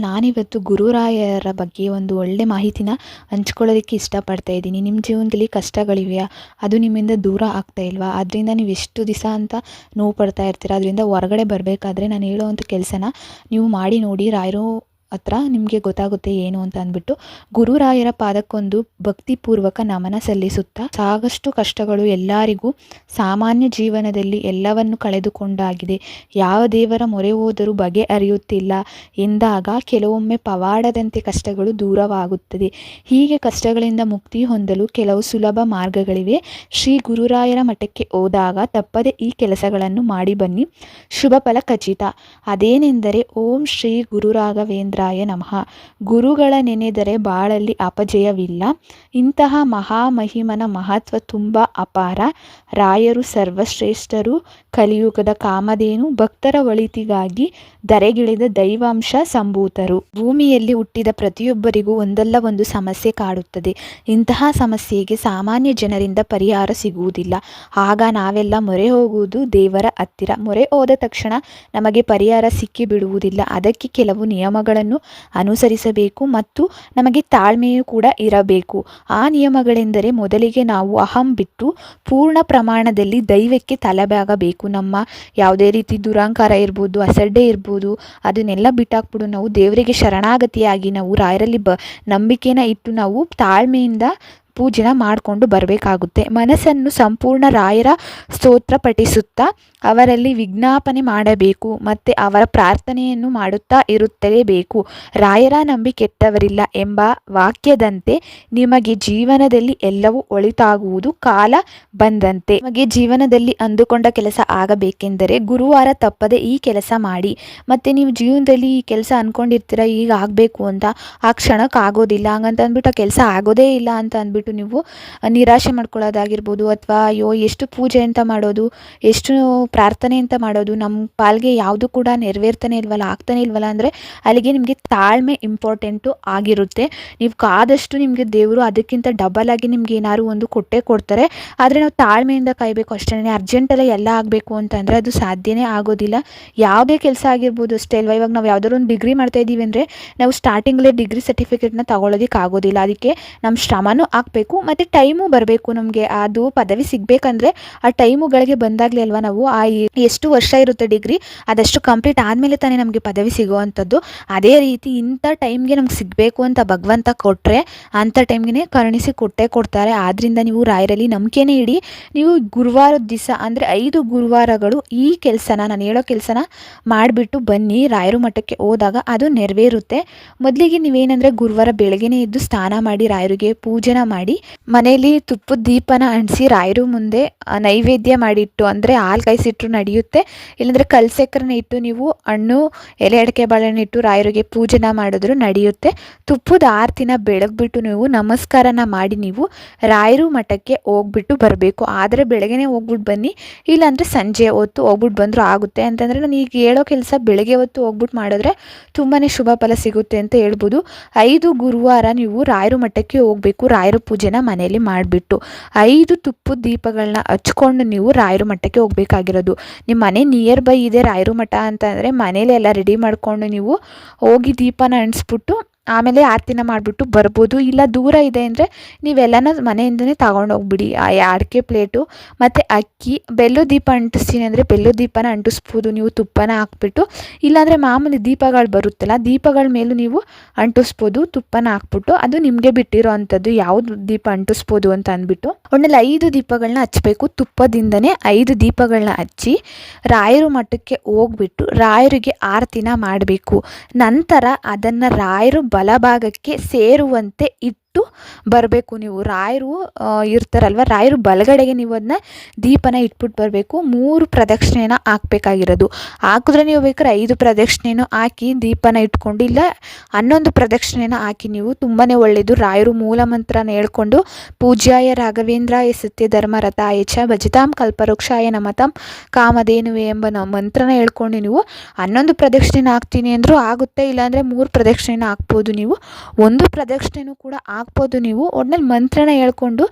ನಾನಿವತ್ತು ಗುರುರಾಯರ ಬಗ್ಗೆ ಒಂದು ಒಳ್ಳೆ ಮಾಹಿತಿನ ಹಂಚ್ಕೊಳ್ಳೋದಕ್ಕೆ ಇಷ್ಟಪಡ್ತಾ ಇದ್ದೀನಿ. ನಿಮ್ಮ ಜೀವನದಲ್ಲಿ ಕಷ್ಟಗಳಿವೆಯಾ, ಅದು ನಿಮ್ಮಿಂದ ದೂರ ಆಗ್ತಾ ಇಲ್ವಾ, ಅದರಿಂದ ನೀವು ಎಷ್ಟು ದಿವಸ ಅಂತ ನೋವು ಪಡ್ತಾ ಇರ್ತೀರ, ಅದರಿಂದ ಹೊರಗಡೆ ಬರಬೇಕಾದ್ರೆ ನಾನು ಹೇಳೋವಂಥ ಕೆಲಸನ ನೀವು ಮಾಡಿ ನೋಡಿ. ರಾಯರು ಹತ್ರ ನಿಮಗೆ ಗೊತ್ತಾಗುತ್ತೆ ಏನು ಅಂತ ಅಂದ್ಬಿಟ್ಟು ಗುರುರಾಯರ ಪಾದಕ್ಕೊಂದು ಭಕ್ತಿಪೂರ್ವಕ ನಮನ ಸಲ್ಲಿಸುತ್ತಾ, ಸಾಕಷ್ಟು ಕಷ್ಟಗಳು ಎಲ್ಲರಿಗೂ ಸಾಮಾನ್ಯ ಜೀವನದಲ್ಲಿ ಎಲ್ಲವನ್ನು ಕಳೆದುಕೊಂಡಾಗಿದೆ, ಯಾವ ದೇವರ ಮೊರೆ ಹೋದರೂ ಬಗೆ ಅರಿಯುತ್ತಿಲ್ಲ ಎಂದಾಗ ಕೆಲವೊಮ್ಮೆ ಪವಾಡದಂತೆ ಕಷ್ಟಗಳು ದೂರವಾಗುತ್ತದೆ. ಹೀಗೆ ಕಷ್ಟಗಳಿಂದ ಮುಕ್ತಿ ಹೊಂದಲು ಕೆಲವು ಸುಲಭ ಮಾರ್ಗಗಳಿವೆ. ಶ್ರೀ ಗುರುರಾಯರ ಮಠಕ್ಕೆ ಹೋದಾಗ ತಪ್ಪದೆ ಈ ಕೆಲಸಗಳನ್ನು ಮಾಡಿ ಬನ್ನಿ, ಶುಭ ಫಲ ಖಚಿತ. ಅದೇನೆಂದರೆ, ಓಂ ಶ್ರೀ ಗುರುರಾಘವೇಂದ್ರಾಯ ನಮಃ. ಗುರುಗಳ ನೆನೆದರೆ ಬಾಳಲ್ಲಿ ಅಪಜಯವಿಲ್ಲ. ಇಂತಹ ಮಹಾಮಹಿಮನ ಮಹತ್ವ ತುಂಬ ಅಪಾರ. ರಾಯರು ಸರ್ವಶ್ರೇಷ್ಠರು, ಕಲಿಯುಗದ ಕಾಮಧೇನು, ಭಕ್ತರ ಒಳಿತಿಗಾಗಿ ಧರೆಗಿಳಿದ ದೈವಾಂಶ ಸಂಭೂತರು. ಭೂಮಿಯಲ್ಲಿ ಹುಟ್ಟಿದ ಪ್ರತಿಯೊಬ್ಬರಿಗೂ ಒಂದಲ್ಲ ಒಂದು ಸಮಸ್ಯೆ ಕಾಡುತ್ತದೆ. ಇಂತಹ ಸಮಸ್ಯೆಗೆ ಸಾಮಾನ್ಯ ಜನರಿಂದ ಪರಿಹಾರ ಸಿಗುವುದಿಲ್ಲ. ಆಗ ನಾವೆಲ್ಲ ಮೊರೆ ಹೋಗುವುದು ದೇವರ ಹತ್ತಿರ. ಮೊರೆ ಹೋದ ತಕ್ಷಣ ನಮಗೆ ಪರಿಹಾರ ಸಿಕ್ಕಿ ಬಿಡುವುದಿಲ್ಲ. ಅದಕ್ಕೆ ಕೆಲವು ನಿಯಮಗಳನ್ನು ಅನುಸರಿಸಬೇಕು ಮತ್ತು ನಮಗೆ ತಾಳ್ಮೆಯೂ ಕೂಡ ಇರಬೇಕು. ಆ ನಿಯಮಗಳೆಂದರೆ, ಮೊದಲಿಗೆ ನಾವು ಅಹಂ ಬಿಟ್ಟು ಪೂರ್ಣ ಪ್ರಮಾಣದಲ್ಲಿ ದೈವಕ್ಕೆ ತಲೆಬಾಗಬೇಕು. ನಮ್ಮ ಯಾವುದೇ ರೀತಿ ದುರಹಂಕಾರ ಇರ್ಬೋದು, ಅಸಡ್ಡೆ ಇರ್ಬೋದು, ಅದನ್ನೆಲ್ಲ ಬಿಟ್ಟಾಕ್ಬಿಡು ನಾವು ದೇವರಿಗೆ ಶರಣಾಗತಿಯಾಗಿ ನಾವು ರಾಯರಲ್ಲಿ ನಂಬಿಕೆನ ಇಟ್ಟು ನಾವು ತಾಳ್ಮೆಯಿಂದ ಪೂಜೆನ ಮಾಡಿಕೊಂಡು ಬರಬೇಕಾಗುತ್ತೆ. ಮನಸ್ಸನ್ನು ಸಂಪೂರ್ಣ ರಾಯರ ಸ್ತೋತ್ರ ಪಠಿಸುತ್ತಾ ಅವರಲ್ಲಿ ವಿಜ್ಞಾಪನೆ ಮಾಡಬೇಕು ಮತ್ತು ಅವರ ಪ್ರಾರ್ಥನೆಯನ್ನು ಮಾಡುತ್ತಾ ಇರುತ್ತಲೇಬೇಕು. ರಾಯರ ನಂಬಿ ಕೆಟ್ಟವರಿಲ್ಲ ಎಂಬ ವಾಕ್ಯದಂತೆ ನಿಮಗೆ ಜೀವನದಲ್ಲಿ ಎಲ್ಲವೂ ಒಳಿತಾಗುವುದು ಕಾಲ ಬಂದಂತೆ. ನಿಮಗೆ ಜೀವನದಲ್ಲಿ ಅಂದುಕೊಂಡ ಕೆಲಸ ಆಗಬೇಕೆಂದರೆ ಗುರುವಾರ ತಪ್ಪದೆ ಈ ಕೆಲಸ ಮಾಡಿ. ಮತ್ತು ನೀವು ಜೀವನದಲ್ಲಿ ಈ ಕೆಲಸ ಅಂದ್ಕೊಂಡಿರ್ತೀರ ಈಗ ಆಗಬೇಕು ಅಂತ, ಆ ಕ್ಷಣಕ್ಕೆ ಆಗೋದಿಲ್ಲ, ಹಂಗಂತ ಅಂದ್ಬಿಟ್ಟು ಆ ಕೆಲಸ ಆಗೋದೇ ಇಲ್ಲ ಅಂತ ಅಂದ್ಬಿಟ್ಟು ನೀವು ನಿರಾಶೆ ಮಾಡ್ಕೊಳ್ಳೋದಾಗಿರ್ಬೋದು, ಅಥವಾ ಅಯ್ಯೋ ಎಷ್ಟು ಪೂಜೆ ಅಂತ ಮಾಡೋದು, ಎಷ್ಟು ಪ್ರಾರ್ಥನೆ ಅಂತ ಮಾಡೋದು, ನಮ್ಮ ಪಾಲ್ಗೆ ಯಾವುದು ಕೂಡ ನೆರವೇರ್ತಾನೆ ಇಲ್ವಲ್ಲ, ಆಗ್ತಾನೆ ಇಲ್ವಲ್ಲ ಅಂದರೆ ಅಲ್ಲಿಗೆ ನಿಮಗೆ ತಾಳ್ಮೆ ಇಂಪಾರ್ಟೆಂಟು ಆಗಿರುತ್ತೆ. ನೀವು ಕಾದಷ್ಟು ನಿಮಗೆ ದೇವರು ಅದಕ್ಕಿಂತ ಡಬಲ್ ಆಗಿ ನಿಮ್ಗೆ ಏನಾದ್ರು ಒಂದು ಕೊಟ್ಟೇ ಕೊಡ್ತಾರೆ. ಆದರೆ ನಾವು ತಾಳ್ಮೆಯಿಂದ ಕಾಯಬೇಕು ಅಷ್ಟೇ. ಅರ್ಜೆಂಟಲ್ಲೇ ಎಲ್ಲ ಆಗಬೇಕು ಅಂತಂದರೆ ಅದು ಸಾಧ್ಯನೇ ಆಗೋದಿಲ್ಲ. ಯಾವುದೇ ಕೆಲಸ ಆಗಿರ್ಬೋದು ಅಷ್ಟೇ ಅಲ್ವಾ. ಇವಾಗ ನಾವು ಯಾವುದಾದ್ರು ಒಂದು ಡಿಗ್ರಿ ಮಾಡ್ತಾ ಇದ್ದೀವಿ ಅಂದರೆ ನಾವು ಸ್ಟಾರ್ಟಿಂಗಲ್ಲೇ ಡಿಗ್ರಿ ಸರ್ಟಿಫಿಕೇಟ್ನ ತಗೊಳ್ಳೋದಕ್ಕೆ ಆಗೋದಿಲ್ಲ. ಅದಕ್ಕೆ ನಮ್ಮ ಶ್ರಮನೂ ಹಾಕಬೇಕು ಮತ್ತು ಟೈಮು ಬರಬೇಕು. ನಮಗೆ ಅದು ಪದವಿ ಸಿಗಬೇಕಂದ್ರೆ ಆ ಟೈಮುಗಳಿಗೆ ಬಂದಾಗಲೇ ಅಲ್ವಾ ನಾವು ಆ ಎಷ್ಟು ವರ್ಷ ಇರುತ್ತೆ ಡಿಗ್ರಿ ಅದಷ್ಟು ಕಂಪ್ಲೀಟ್ ಆದಮೇಲೆ ತಾನೇ ನಮಗೆ ಪದವಿ ಸಿಗೋವಂಥದ್ದು. ಅದೇ ರೀತಿ ಇಂಥ ಟೈಮ್ಗೆ ನಮ್ಗೆ ಸಿಗಬೇಕು ಅಂತ ಭಗವಂತ ಕೊಟ್ಟರೆ ಅಂಥ ಟೈಮ್ಗೆ ಕರುಣಿಸಿ ಕೊಟ್ಟೇ ಕೊಡ್ತಾರೆ. ಆದ್ದರಿಂದ ನೀವು ರಾಯರಲ್ಲಿ ನಂಬಿಕೆನೇ ಇಡಿ. ನೀವು ಗುರುವಾರದ ದಿವಸ ಅಂದರೆ 5 ಗುರುವಾರಗಳು ಈ ಕೆಲಸನ, ನಾನು ಹೇಳೋ ಕೆಲಸನ ಮಾಡಿಬಿಟ್ಟು ಬನ್ನಿ. ರಾಯರು ಮಠಕ್ಕೆ ಹೋದಾಗ ಅದು ನೆರವೇರುತ್ತೆ. ಮೊದಲಿಗೆ ನೀವೇನಂದರೆ ಗುರುವಾರ ಬೆಳಗ್ಗೆನೇ ಎದ್ದು ಸ್ನಾನ ಮಾಡಿ ರಾಯರಿಗೆ ಪೂಜೆನ ಮಾಡಿ ಮನೆಯಲ್ಲಿ ತುಪ್ಪದ ದೀಪನ ಅಂಟಿಸಿ ರಾಯರು ಮುಂದೆ ನೈವೇದ್ಯ ಮಾಡಿಟ್ಟು, ಅಂದರೆ ಹಾಲು ಕಾಯಿಸಿಟ್ಟು ನಡೆಯುತ್ತೆ. ಇಲ್ಲಾಂದರೆ ಕಲ್ಸಕ್ಕರನ್ನ ಇಟ್ಟು ನೀವು ಹಣ್ಣು, ಎಲೆ ಅಡಿಕೆ ಬಾಳೆಹಣ್ಣು ಇಟ್ಟು ರಾಯರಿಗೆ ಪೂಜೆನ ಮಾಡಿದ್ರು ನಡೆಯುತ್ತೆ. ತುಪ್ಪದ ಆರತಿನ ಬೆಳಗ್ಬಿಟ್ಟು ನೀವು ನಮಸ್ಕಾರನ ಮಾಡಿ ನೀವು ರಾಯರು ಮಠಕ್ಕೆ ಹೋಗ್ಬಿಟ್ಟು ಬರಬೇಕು. ಆದರೆ ಬೆಳಗ್ಗೆನೇ ಹೋಗ್ಬಿಟ್ಟು ಬನ್ನಿ, ಇಲ್ಲಾಂದರೆ ಸಂಜೆ ಹೊತ್ತು ಹೋಗ್ಬಿಟ್ಟು ಬಂದರೂ ಆಗುತ್ತೆ. ಅಂತಂದರೆ ನಾನು ಈಗ ಹೇಳೋ ಕೆಲಸ ಬೆಳಗ್ಗೆ ಹೊತ್ತು ಹೋಗ್ಬಿಟ್ಟು ಮಾಡಿದ್ರೆ ತುಂಬಾ ಶುಭ ಫಲ ಸಿಗುತ್ತೆ ಅಂತ ಹೇಳ್ಬೋದು. 5 ಗುರುವಾರ ನೀವು ರಾಯರು ಮಠಕ್ಕೆ ಹೋಗಬೇಕು. ರಾಯರ ಪೂಜೆನ ಮನೆಯಲ್ಲಿ ಮಾಡಿಬಿಟ್ಟು 5 ತುಪ್ಪದ ದೀಪಗಳನ್ನ ಹಚ್ಕೊಂಡು ನೀವು ರಾಯರು ಮಠಕ್ಕೆ ಹೋಗಬೇಕಾಗಿರೋದು. ನಿಮ್ಮ ಮನೆ ನಿಯರ್ ಬೈ ಇದೆ ರಾಯರು ಮಠ ಅಂತಂದರೆ ಮನೇಲಿ ಎಲ್ಲ ರೆಡಿ ಮಾಡಿಕೊಂಡು ನೀವು ಹೋಗಿ ದೀಪನ ಅಂಟಿಸ್ಬಿಟ್ಟು ಆಮೇಲೆ ಆರತಿನ ಮಾಡಿಬಿಟ್ಟು ಬರ್ಬೋದು. ಇಲ್ಲ ದೂರ ಇದೆ ಅಂದರೆ ನೀವೆಲ್ಲನ ಮನೆಯಿಂದನೇ ತಗೊಂಡೋಗ್ಬಿಡಿ. ಅಡಿಕೆ ಪ್ಲೇಟು ಮತ್ತು ಅಕ್ಕಿ, ಬೆಲ್ಲದ ದೀಪ ಅಂಟಿಸ್ತೀನಿ ಅಂದರೆ ಬೆಲ್ಲದ ದೀಪನ ಅಂಟಿಸ್ಬೋದು ನೀವು ತುಪ್ಪನ ಹಾಕ್ಬಿಟ್ಟು. ಇಲ್ಲಾಂದರೆ ಮಾಮೂಲಿ ದೀಪಗಳು ಬರುತ್ತಲ್ಲ, ದೀಪಗಳ ಮೇಲೂ ನೀವು ಅಂಟಿಸ್ಬೋದು ತುಪ್ಪನ ಹಾಕ್ಬಿಟ್ಟು. ಅದು ನಿಮಗೆ ಬಿಟ್ಟಿರೋ ಅಂಥದ್ದು ಯಾವುದು ದೀಪ ಅಂಟಿಸ್ಬೋದು ಅಂತ ಅಂದ್ಬಿಟ್ಟು. ಒಣ್ಣಲ್ಲಿ 5 ದೀಪಗಳನ್ನ ಹಚ್ಚಬೇಕು. ತುಪ್ಪದಿಂದನೇ 5 ದೀಪಗಳನ್ನ ಹಚ್ಚಿ ರಾಯರು ಮಠಕ್ಕೆ ಹೋಗ್ಬಿಟ್ಟು ರಾಯರಿಗೆ ಆರತಿನ ಮಾಡಬೇಕು. ನಂತರ ಅದನ್ನು ರಾಯರು ಬಲಭಾಗಕ್ಕೆ ಸೇರುವಂತೆ ಇಟ್ಟು ಬರಬೇಕು. ನೀವು ರಾಯರು ಇರ್ತಾರಲ್ವ, ರಾಯರು ಬಲಗಡೆಗೆ ನೀವು ಅದನ್ನ ದೀಪನ ಇಟ್ಬಿಟ್ಟು ಬರಬೇಕು. 3 ಪ್ರದಕ್ಷಿಣೆನ ಹಾಕಬೇಕಾಗಿರೋದು. ಹಾಕಿದ್ರೆ ನೀವು ಬೇಕಾದ್ರೆ 5 ಪ್ರದಕ್ಷಿಣೆನೂ ಹಾಕಿ ದೀಪನ ಇಟ್ಕೊಂಡು, ಇಲ್ಲ 11 ಪ್ರದಕ್ಷಿಣೆನ ಹಾಕಿ ನೀವು ತುಂಬಾ ಒಳ್ಳೆಯದು. ರಾಯರು ಮೂಲ ಮಂತ್ರನ ಹೇಳ್ಕೊಂಡು ಪೂಜ್ಯಾಯ ರಾಘವೇಂದ್ರಾಯ ಸತ್ಯ ಧರ್ಮರಥಾಯ ಚ ಭಜತಾಂ ಕಲ್ಪವೃಕ್ಷಾಯ ನಮತಾಂ ಕಾಮಧೇನುವೆ ಎಂಬ ಮಂತ್ರನ ಹೇಳ್ಕೊಂಡು ನೀವು 11 ಪ್ರದಕ್ಷಿಣೆನ ಹಾಕ್ತೀನಿ ಅಂದರೂ ಆಗುತ್ತೆ. ಇಲ್ಲಾಂದರೆ 3 ಪ್ರದಕ್ಷಿಣೆನ ಹಾಕ್ಬೋದು. ನೀವು 1 ಪ್ರದಕ್ಷಿಣೆನೂ ಕೂಡ ಹಾಕ್ಬೋದು ನೀವು. ಒಟ್ನಲ್ಲಿ ಮಂತ್ರನ ಹೇಳ್ಕೊಂಡು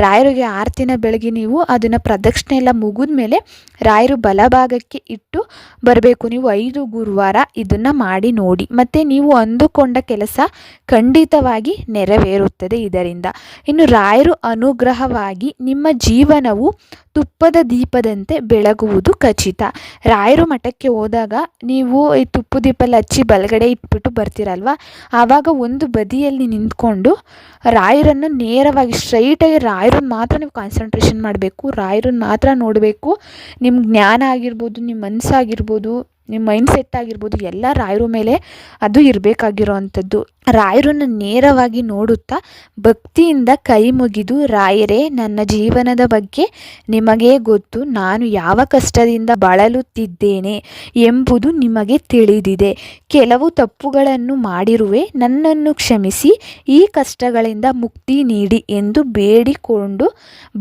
ರಾಯರಿಗೆ ಆರತಿನ ಬೆಳಗ್ಗೆ ನೀವು ಅದನ್ನು ಪ್ರದಕ್ಷಿಣೆ ಎಲ್ಲ ಮುಗಿದ ಮೇಲೆ ರಾಯರು ಬಲಭಾಗಕ್ಕೆ ಇಟ್ಟು ಬರಬೇಕು. ನೀವು 5 ಗುರುವಾರ ಇದನ್ನು ಮಾಡಿ ನೋಡಿ, ಮತ್ತು ನೀವು ಅಂದುಕೊಂಡ ಕೆಲಸ ಖಂಡಿತವಾಗಿ ನೆರವೇರುತ್ತದೆ ಇದರಿಂದ. ಇನ್ನು ರಾಯರು ಅನುಗ್ರಹವಾಗಿ ನಿಮ್ಮ ಜೀವನವು ತುಪ್ಪದ ದೀಪದಂತೆ ಬೆಳಗುವುದು ಖಚಿತ. ರಾಯರು ಮಠಕ್ಕೆ ಹೋದಾಗ ನೀವು ಈ ತುಪ್ಪ ದೀಪ ಎಲ್ಲ ಹಚ್ಚಿ ಬಲಗಡೆ ಇಟ್ಬಿಟ್ಟು ಬರ್ತೀರಲ್ವ, ಆವಾಗ ಒಂದು ಬದಿಯಲ್ಲಿ ನಿಂತ್ಕೊಂಡು ರಾಯರನ್ನು ನೇರವಾಗಿ ಸ್ಟ್ರೈಟಾಗಿ ರಾಯರನ್ನು ಮಾತ್ರ ನೀವು ಕಾನ್ಸಂಟ್ರೇಷನ್ ಮಾಡಬೇಕು. ರಾಯರನ್ನು ಮಾತ್ರ ನೋಡಬೇಕು. ನಿಮ್ಮ ಜ್ಞಾನ ಆಗಿರ್ಬೋದು, ನಿಮ್ಮ ಮನಸ್ಸಾಗಿರ್ಬೋದು, ನಿಮ್ಮ ಮೈಂಡ್ ಸೆಟ್ ಆಗಿರ್ಬೋದು, ಎಲ್ಲ ರಾಯರ ಮೇಲೆ ಅದು ಇರಬೇಕಾಗಿರೋ ಅಂಥದ್ದು. ರಾಯರನ್ನು ನೇರವಾಗಿ ನೋಡುತ್ತಾ ಭಕ್ತಿಯಿಂದ ಕೈ ಮುಗಿದು, ರಾಯರೇ, ನನ್ನ ಜೀವನದ ಬಗ್ಗೆ ನಿಮಗೇ ಗೊತ್ತು. ನಾನು ಯಾವ ಕಷ್ಟದಿಂದ ಬಳಲುತ್ತಿದ್ದೇನೆ ಎಂಬುದು ನಿಮಗೆ ತಿಳಿದಿದೆ. ಕೆಲವು ತಪ್ಪುಗಳನ್ನು ಮಾಡಿರುವೆ, ನನ್ನನ್ನು ಕ್ಷಮಿಸಿ, ಈ ಕಷ್ಟಗಳಿಂದ ಮುಕ್ತಿ ನೀಡಿ ಎಂದು ಬೇಡಿಕೊಂಡು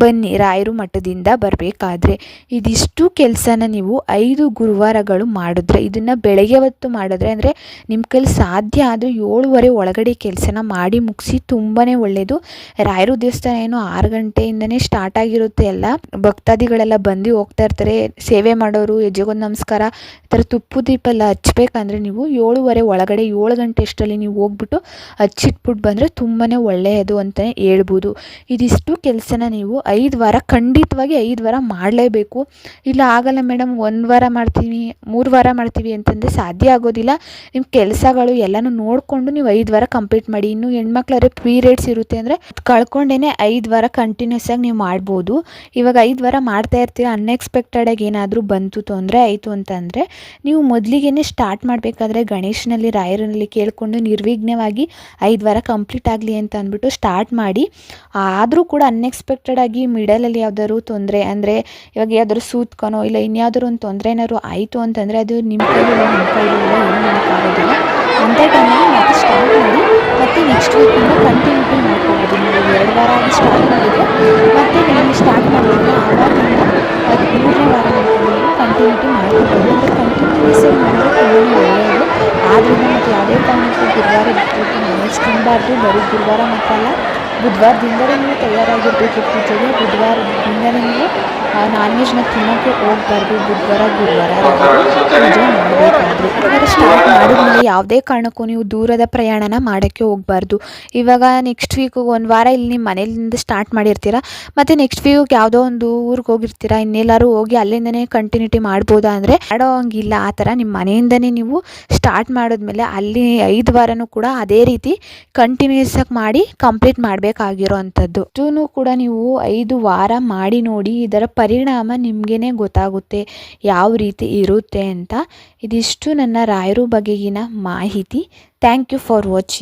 ಬನ್ನಿ ರಾಯರು ಮಠದಿಂದ ಬರಬೇಕಾದ್ರೆ. ಇದಿಷ್ಟು ಕೆಲಸನ ನೀವು 5 ಗುರುವಾರಗಳು ಮಾಡಿದ್ರೆ, ಇದನ್ನು ಬೆಳಗ್ಗೆ ಹೊತ್ತು ಮಾಡಿದ್ರೆ ಅಂದರೆ ನಿಮ್ಮ ಕೈಲಿ ಸಾಧ್ಯ ಆದರೆ 7:30 ಒಳಗಡೆ ಕೆಲಸನ ಮಾಡಿ ಮುಗಿಸಿ. ತುಂಬಾ ಒಳ್ಳೆಯದು. ರಾಯರು ದೇವಸ್ಥಾನ ಏನು 6 ಗಂಟೆಯಿಂದನೇ ಸ್ಟಾರ್ಟ್ ಆಗಿರುತ್ತೆ. ಎಲ್ಲ ಭಕ್ತಾದಿಗಳೆಲ್ಲ ಬಂದು ಹೋಗ್ತಾ ಇರ್ತಾರೆ. ಸೇವೆ ಮಾಡೋರು, ಹೆಜ್ಜೆಗೊಂದು ನಮಸ್ಕಾರ, ಈ ಥರ ತುಪ್ಪ ದೀಪ ಎಲ್ಲ ಹಚ್ಬೇಕಂದ್ರೆ ನೀವು 7:30 ಒಳಗಡೆ 7 ಗಂಟೆ ಅಷ್ಟರಲ್ಲಿ ನೀವು ಹೋಗ್ಬಿಟ್ಟು ಹಚ್ಚಿಟ್ಬಿಟ್ಟು ಬಂದರೆ ತುಂಬಾ ಒಳ್ಳೆಯದು ಅಂತಲೇ ಹೇಳ್ಬೋದು. ಇದಿಷ್ಟು ಕೆಲಸನ ನೀವು 5 ವಾರ ಖಂಡಿತವಾಗಿ 5 ವಾರ ಮಾಡಲೇಬೇಕು. ಇಲ್ಲ ಆಗಲ್ಲ ಮೇಡಮ್ 1 ವಾರ ಮಾಡ್ತೀವಿ 3 ವಾರ ಮಾಡ್ತೀವಿ ಅಂತಂದರೆ ಸಾಧ್ಯ ಆಗೋದಿಲ್ಲ. ನಿಮ್ಮ ಕೆಲಸಗಳು ಎಲ್ಲನೂ ನೋಡಿಕೊಂಡು ನೀವು 5 ವಾರ ಕಂಪ್ಲೀಟ್ ಮಾಡಿ. ಇನ್ನು ಹೆಣ್ಮಕ್ಳಾದ್ರೆ ಪೀರಿಯಡ್ಸ್ ಇರುತ್ತೆ ಅಂದರೆ ಕಳ್ಕೊಂಡೇ 5 ವಾರ ಕಂಟಿನ್ಯೂಸ್ ಆಗಿ ನೀವು ಮಾಡ್ಬೋದು. ಇವಾಗ 5 ವಾರ ಮಾಡ್ತಾ ಇರ್ತೀರ, ಅನ್ಎಕ್ಸ್ಪೆಕ್ಟೆಡಾಗಿ ಏನಾದರೂ ಬಂತು, ತೊಂದರೆ ಆಯಿತು ಅಂತಂದರೆ ನೀವು ಮೊದಲಿಗೆ ಸ್ಟಾರ್ಟ್ ಮಾಡಬೇಕಾದ್ರೆ ಗಣೇಶನಲ್ಲಿ ರಾಯರಲ್ಲಿ ಕೇಳಿಕೊಂಡು ನಿರ್ವಿಘ್ನವಾಗಿ 5 ವಾರ ಕಂಪ್ಲೀಟ್ ಆಗಲಿ ಅಂತ ಅಂದ್ಬಿಟ್ಟು ಸ್ಟಾರ್ಟ್ ಮಾಡಿ. ಆದರೂ ಕೂಡ ಅನ್ಎಕ್ಸ್ಪೆಕ್ಟೆಡಾಗಿ ಮಿಡಲಲ್ಲಿ ಯಾವ್ದಾದ್ರು ತೊಂದರೆ ಅಂದರೆ ಇವಾಗ ಯಾವ್ದಾದ್ರು ಸೂತ್ಕೊನೋ ಇಲ್ಲ ಇನ್ಯಾವುದಾದ್ರು ಒಂದು ತೊಂದರೆ ಏನಾದ್ರು ಆಯಿತು ಅಂತಂದರೆ ಅದು ನಿಮ್ಮ ಕೈಲಿಲ್ಲ, ನಿಮ್ಮ ಕೈಲಿಲ್ಲ, ಏನು ಮಾಡೋಕ್ಕಾಗೋದಿಲ್ಲ. ಅಂಥ ಟೈಮಲ್ಲಿ ಮತ್ತೆ ಸ್ಟಾರ್ಟ್ ಮಾಡಿ ಮತ್ತು ನೆಕ್ಸ್ಟ್ ವೀಕಿಂದ ಕಂಟಿನ್ಯೂಟಿ ಮಾಡ್ಕೋಬೋದು. ನೀವು 2 ವಾರ ಆಗಿ ಸ್ಟಾರ್ಟ್ ಮಾಡಿದರೆ ಮತ್ತು ನೀವು ಸ್ಟಾರ್ಟ್ ಮಾಡಿದ್ರೆ ಆವಾಗಿಂದ 13ನೇ ವಾರ ಮಾಡ್ಕೊಂಡು ನೀವು ಕಂಟಿನ್ಯೂಟಿ ಮಾಡ್ಕೋಬೋದು. ಅಂದರೆ ಕಂಟಿನ್ಯೂಸ್ ಆಗಿ ಮಾಡಿದ್ರೆ ತುಂಬಾ ಒಳ್ಳೆಯದು. ಆದ್ದರಿಂದ ಮತ್ತು ಯಾವುದೇ ಕಾರಣಕ್ಕೂ ಗುರುವಾರ ಬಿಟ್ಬಿಟ್ಟು ನಾನ್ ತಿನ್ನಬಾರ್ದು. ಬರೀ ಗುರುವಾರ ಮಾತ್ರ ಅಲ್ಲ, ಬುಧವಾರದಿಂದಲೇ ನೀವು ತಯಾರಾಗಿರಬೇಕು ಪೂಜೆಗೆ. ಬುಧವಾರದಿಂದಲೇ ನೀವು ನಾನ್ ವೆಜ್ನ ತಿನ್ನೋಕ್ಕೆ ಹೋಗಬಾರ್ದು. ಗುರುವಾರ ಪೂಜೆ ಮಾಡಬೇಕಾದ್ರೆ ಇವಾಗ ಸ್ಟಾರ್ಟ್ ಮಾಡಿದ್ಮೇಲೆ ಯಾವುದೇ ಕಾರಣಕ್ಕೂ ನೀವು ದೂರದ ಪ್ರಯಾಣನ ಮಾಡೋಕ್ಕೆ ಹೋಗಬಾರ್ದು. ಇವಾಗ ನೆಕ್ಸ್ಟ್ ವೀಕಿಗೆ 1 ವಾರ ಇಲ್ಲಿ ನಿಮ್ಮ ಮನೆಯಿಂದ ಸ್ಟಾರ್ಟ್ ಮಾಡಿರ್ತೀರ, ಮತ್ತು ನೆಕ್ಸ್ಟ್ ವೀಕ್ ಯಾವುದೋ ಒಂದು ಊರಿಗೆ ಹೋಗಿರ್ತೀರ, ಇನ್ನೆಲ್ಲರೂ ಹೋಗಿ ಅಲ್ಲಿಂದನೇ ಕಂಟಿನ್ಯೂಟಿ ಮಾಡ್ಬೋದಾ ಅಂದರೆ ಮಾಡೋ ಹಂಗಿಲ್ಲ. ಆ ಥರ ನಿಮ್ಮ ಮನೆಯಿಂದನೇ ನೀವು ಸ್ಟಾರ್ಟ್ ಮಾಡಿದ್ಮೇಲೆ ಅಲ್ಲಿ 5 ವಾರನೂ ಕೂಡ ಅದೇ ರೀತಿ ಕಂಟಿನ್ಯೂಸ್ ಆಗಿ ಮಾಡಿ ಕಂಪ್ಲೀಟ್ ಮಾಡಬೇಕಾಗಿರೋ ಅಂಥದ್ದು. ಇದೂ ಕೂಡ ನೀವು 5 ವಾರ ಮಾಡಿ ನೋಡಿ, ಇದರ ಪರಿಣಾಮ ನಿಮಗೇ ಗೊತ್ತಾಗುತ್ತೆ ಯಾವ ರೀತಿ ಇರುತ್ತೆ ಅಂತ. ಇದಿಷ್ಟು ನನ್ನ ರಾಯರು ಬಗೆಗಿನ ಮಾಹಿತಿ. Thank you for watching.